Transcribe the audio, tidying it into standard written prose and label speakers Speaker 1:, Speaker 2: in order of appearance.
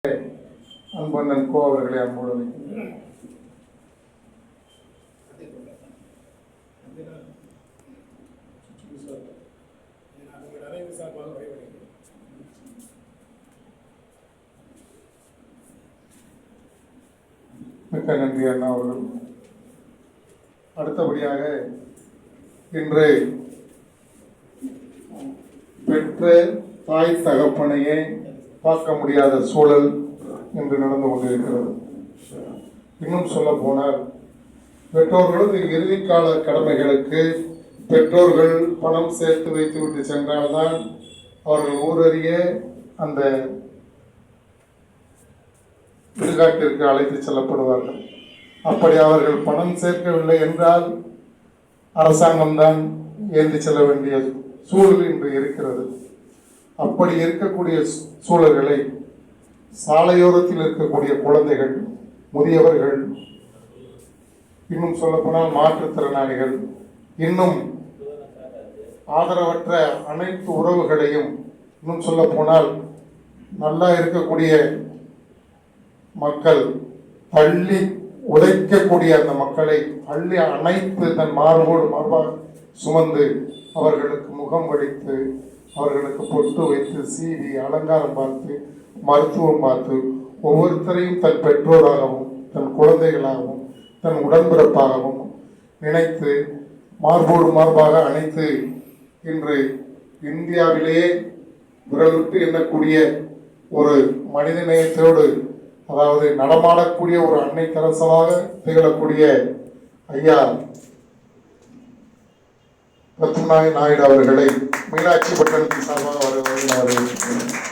Speaker 1: அன்பண்ணன் கோ அவர்களை அன்போடு வைக்கின்றேன். மிக்க நன்றி அண்ணா அவர்கள். அடுத்தபடியாக இன்று பெற்ற தாய் தகப்பனையே பார்க்க முடியாத சூழல் என்று நடந்து கொண்டிருக்கிறது. இன்னும் சொல்ல போனால் பெற்றோர்களது இறுதிக்கால கடமைகளுக்கு பெற்றோர்கள் பணம் சேர்த்து வைத்துவிட்டு சென்றால்தான் அவர்கள் ஊரறிய அந்த விடுகாட்டிற்கு அழைத்து செல்லப்படுவார்கள். அப்படி அவர்கள் பணம் சேர்க்கவில்லை என்றால் அரசாங்கம்தான் ஏந்தி செல்ல வேண்டிய சூழல் இன்று இருக்கிறது. அப்படி இருக்கக்கூடிய சூழல்களை சாலையோரத்தில் இருக்கக்கூடிய குழந்தைகள், முதியவர்கள், இன்னும் சொல்லப்போனால் மாற்றுத்திறனாளிகள், இன்னும் ஆதரவற்ற அனைத்து உறவுகளையும், இன்னும் சொல்ல போனால் நல்லா இருக்கக்கூடிய மக்கள் அள்ளி உதைக்கக்கூடிய அந்த மக்களை அள்ளி அனைத்து தன் மார்போடு மார்பாக சுமந்து அவர்களுக்கு முகம் வடித்து அவர்களுக்கு பொட்டு வைத்து சீவி அலங்காரம் பார்த்து மருத்துவம் பார்த்து ஒவ்வொருத்தரையும் தன் பெற்றோராகவும் தன் குழந்தைகளாகவும் தன் உடன்பிறப்பாகவும் நினைத்து மார்போடு மார்பாக அணைத்து இன்று இந்தியாவிலேயே விரல்விட்டு எண்ணக்கூடிய ஒரு மனித நேயத்தோடு, அதாவது நடமாடக்கூடிய ஒரு அன்னை தரசலாக திகழக்கூடிய ஐயா ரத்னாய் நாயுடு அவர்களை மீனாட்சி பட்டணத்தின் சார்பாக வரவேற்கிறேன்.